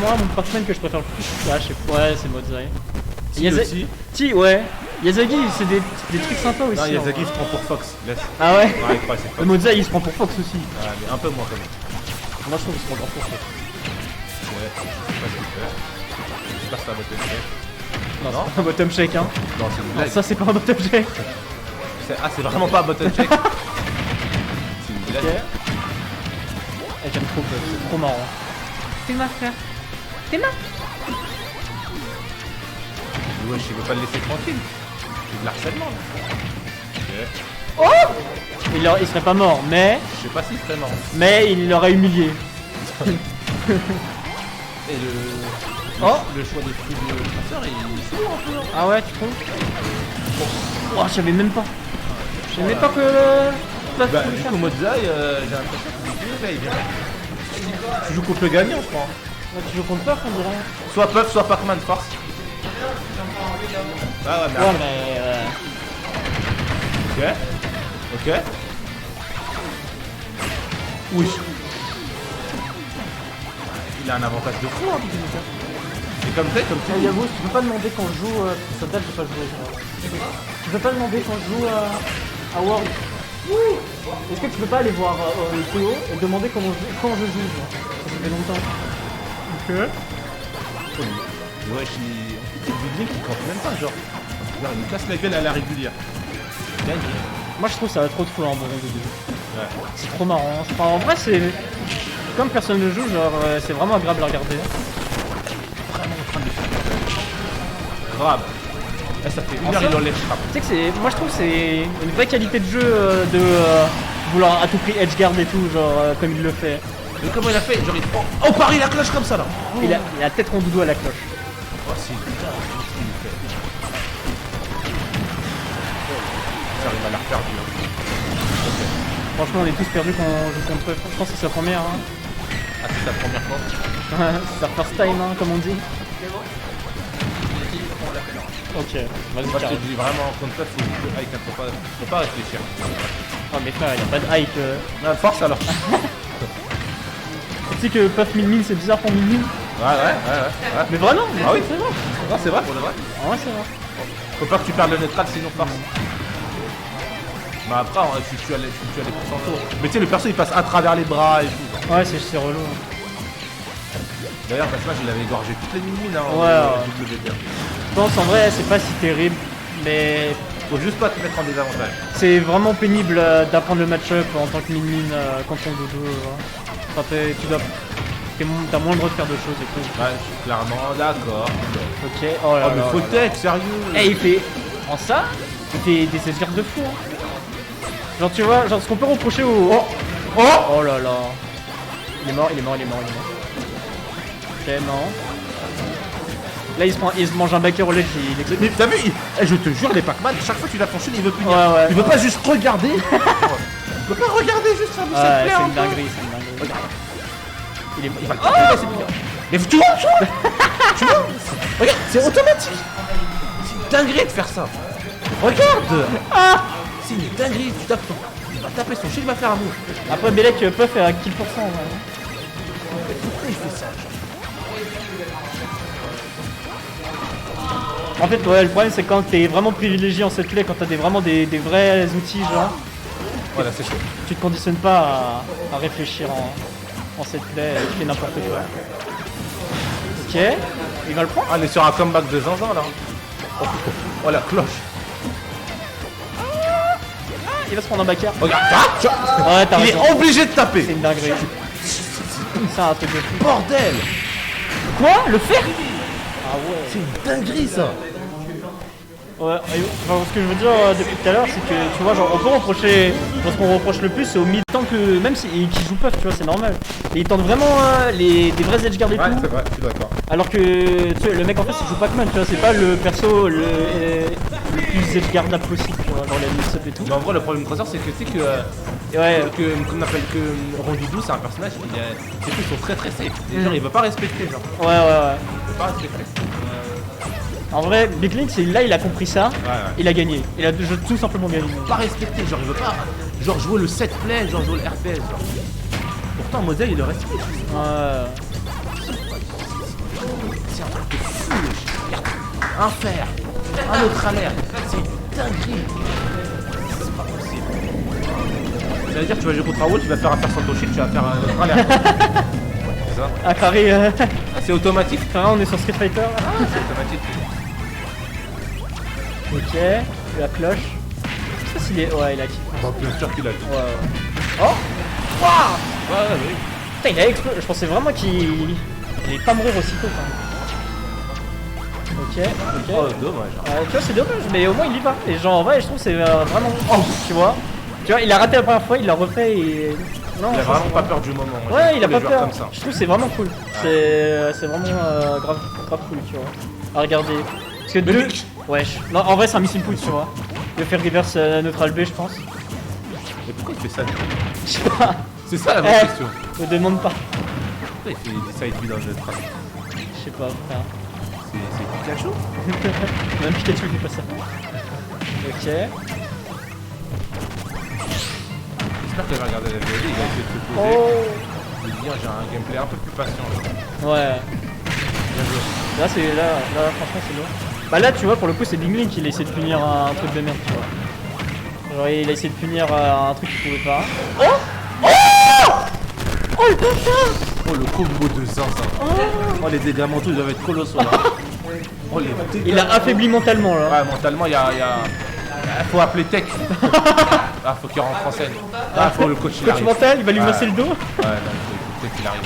moi, mon Pac-Man que je préfère le plus, je sais pas, ouais, c'est Mozai. Aussi. Ti, ouais. Yazagi, c'est des trucs sympas aussi. Non, Yazagi il se prend pour Fox. Laisse. Ah ouais. Ouais, il croit c'est Le Fox. Mozai, il se prend pour Fox aussi. Ouais, mais un peu moins quand même. Moi, je trouve qu'il se prend pour Fox. Ouais, je sais pas ce qu'il fait. Je sais pas si c'est un bottom shake. Non, Non. c'est pas un bottom shake, hein. Non, c'est une Non, blague. ça, c'est pas un bottom shake. Ah, c'est vraiment pas un bottom shake. C'est une blague. Ok. Eh, j'aime trop, c'est trop marrant. T'es ma frère. T'es ma. Ouais, je veux pas le laisser tranquille. C'est de l'harcèlement là. Ok. Oh, il serait pas mort, mais Je sais pas si c'est vraiment. il l'aurait humilié. Et le choix des fruits de chasseur, il est lourd un peu. Hein. Ah ouais, tu trouves? Oh, je savais même pas. Je savais même pas que... Bah, du coup, Mozai, j'ai l'impression que il vient. Tu joues contre le gagnant, je crois. Tu joues contre Puff, on dirait. Soit Puff, soit Pac-Man, force. Ah ouais, mais Ouais, mais... ok. Ok. Oui. Il a un avantage de fou, hein, Pikachu. Et comme tu dis. Yabos, tu peux pas demander quand je joue... ça date, j'ai pas joué. Tu peux pas demander quand je joue à World. Est-ce que tu peux pas aller voir Théo et demander quand je joue genre. Ça fait longtemps. Ok. Ouais, c'est Big qui compte même pas, genre. Il nous casse la gueule à la régulière. Gagné. Moi je trouve ça trop de fou en bon de deux. Ouais. C'est trop marrant. Enfin, en vrai c'est... Comme personne ne joue, genre c'est vraiment agréable à regarder. Vraiment en train de le faire. Grave. Eh, ça fait une heure, il enlève Shrap. Tu sais que c'est... Moi je trouve que c'est une vraie qualité de jeu de vouloir à tout prix edgeguard et tout, genre comme il le fait. Mais comment il a fait? Genre, oh, Paris la cloche comme ça là. Il a la tête rondoudou à la cloche. Oh, c'est putain, qu'est-ce qu'il fait? J'arrive à la refaire dur. Franchement on est tous perdus quand on joue contre eux. Je pense que c'est sa première. Hein. Ah, c'est ta première fois? C'est sa first time, hein, comme on dit. Ok, vas-y, Moi je te carré. dis vraiment, contre toi, faut pas réfléchir. Oh mais frère, il a pas de hype. Non, force alors. Tu sais que Puff Min c'est bizarre pour Min. Ouais. Mais vraiment, Ah oui, c'est vrai. Non, c'est vrai pour le vrai. Ah ouais, c'est vrai. Faut pas que tu perdes le neutral sinon force. Mais après, si tu as les pourcentages. Mais tu sais, le perso il passe à travers les bras et tout. Ouais, c'est relou. D'ailleurs, Passage il avait égorgé toutes les mines hein, Ouais. Je pense en vrai, c'est pas si terrible, mais Faut juste pas te mettre en désavantage. c'est vraiment pénible d'apprendre le match-up en tant que Min contre ton dodo. Enfin, t'as moins le droit de faire de choses et tout. Ouais, je suis clairement d'accord. Ok, oh là Oh, là. mais faut là. tech, sérieux. Eh, il fait. En ça, il fait des escarres de fou. Hein. Genre, tu vois, genre ce qu'on peut reprocher au. Oh là là. Il est mort. Ok, non. Là, il se mange un backer au ledge, il explose. Mais t'as vu, je te jure, les Pac-Man, chaque fois que tu l'as ton il veut punir. Ouais. Il veut pas juste regarder. Il veut pas regarder juste ça, ça Ouais, te plaît c'est un une peu. dinguerie, Regarde. Il va le C'est bien. Mais tu vois, regarde, c'est automatique. C'est une dinguerie de faire ça. Regarde. C'est une dinguerie, tu tapes ton... Il va taper son shield, il va faire un move. Après, Belek Puff est à kill %. Ouais. Pourquoi il fait ça, genre? En fait, ouais, le problème c'est quand t'es vraiment privilégié en cette play, quand t'as vraiment des vrais outils, genre, Voilà, c'est chaud. tu te conditionnes pas à réfléchir en cette play, tu fais n'importe quoi. Ok, il va le prendre. Ah, on est sur un comeback de zinzin là. Oh la cloche. Il va se prendre un backer. Regarde, Ouais, t'as il raison. est obligé de taper. C'est une dinguerie. C'est un truc de fou. Bordel. Quoi? Le faire? Ah ouais. C'est une dinguerie ça. Ouais, enfin, ce que je veux dire depuis tout à l'heure, c'est que tu vois, genre, on peut reprocher. Ce qu'on reproche le plus, c'est au mi-temps que. Même s'il joue Puff, tu vois, c'est normal. Et il tente vraiment des vrais edgeguards et Ouais, tout. c'est vrai, je suis d'accord. Alors que tu sais, le mec en fait, il joue Pac-Man, tu vois, c'est pas le perso le plus edgeguardable possible, tu vois, genre les mix-up et tout. Mais en vrai, le problème de Crosseur, c'est que tu sais que. Et ouais, Qu'on appelle que Rondoudou, c'est un personnage qui ils sont très safe. Et genre, il veut pas respecter, genre. ouais. Il veut pas respecter. En vrai, Big Link, là, il a compris ça, il a gagné. Il a tout simplement gagné. Pas respecter, genre, il veut pas. Genre, jouer le set play, genre, jouer le RPS, genre. Pourtant, Moselle, il le respecte. Ouais. un fer, un autre alerte. C'est une dinguerie. C'est pas possible. Ça veut dire que tu vas jouer contre Raoul, tu vas faire un fer sans shield, tu vas faire un autre alerte. C'est ça? Ah, Carré, Ah, c'est automatique. on est sur Street Fighter là. Ah, c'est automatique. Ok, la cloche. Je sais pas s'il est. Ouais, il a kiffé. Bah, bien sûr qu'il a dit. Ouais, ouais. Oh! Waouh! Ouais, oui. Putain, il a explosé. Je pensais vraiment qu'il allait pas mourir aussitôt. Quoi. Ok, ok. Oh, dommage. Tu vois, c'est dommage, mais au moins il y va. Et genre, en vrai, je trouve que c'est vraiment. Oh, tu vois? Tu vois, il a raté la première fois, il l'a refait et. Non, Il a ça, vraiment c'est pas peur du moment. Moi, Ouais, j'aime il a trop pas les joueurs peur. comme ça. Je trouve que c'est vraiment cool. C'est vraiment grave cool, tu vois. À regarder. Parce que Mais deux. mec. Wesh. Non, en vrai, c'est un missile pull, tu vois. Il va faire reverse neutral B, je pense. Mais pourquoi il fait ça? Je sais pas. C'est ça la vraie Eh, question. me demande pas. Pourquoi il fait des side B dans le jeu de trace? Je sais pas, frère. C'est Pikachu? Même Pikachu fait pas ça. Ok. J'espère qu'il va regarder la vidéo, il va essayer de se poser. Oh. Il va dire j'ai un gameplay un peu plus patient. Là. Ouais. Bien joué. Là, franchement, c'est lourd. Bah là, tu vois, pour le coup, c'est Bing Link qui a essayé de punir un truc de merde, tu vois. Genre, il a essayé de punir un truc qu'il pouvait pas. Oh. Oh. Oh le bâtard. Oh le combo de zinzin. Oh les dégâts mentaux ils doivent être colossaux là. Oh les dégâts. Il a affaibli mentalement là. Ouais mentalement il faut appeler Tech. Ah faut qu'il rentre en scène. Ah faut le coach il Coach arrive. mental, il va lui masser le dos. Ouais non faut Tech il arrive.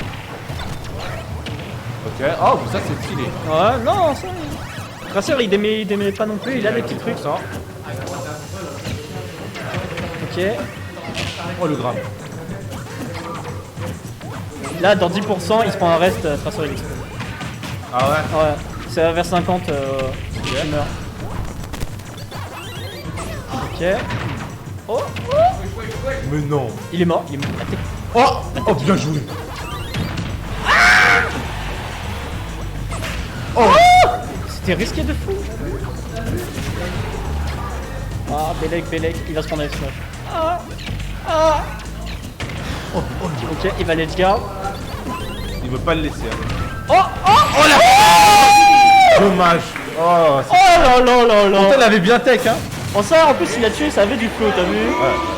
Ok, oh ça c'est stylé. Ouais, non, ça. Tracer, il démet pas non plus, il a des petits trucs. Ça. Ok. Oh le gramme. Là, dans 10%, il se prend un reste, Tracer il explose. Ah ouais. Ouais, c'est vers 50, il meurt. Ok. Oh, Mais non. il est mort, La tech. Oh oh bien joué. Oh, c'était risqué de fou. Ah, Belek, il va se prendre un smash. Ah, ah. Ok, il va let's go. Il veut pas le laisser. Hein. Oh, oh, oh là. Dommage. Oh, Oh là là là là. elle avait bien tech hein. En ça, en plus, il a tué, ça avait du flow, t'as vu? Ouais.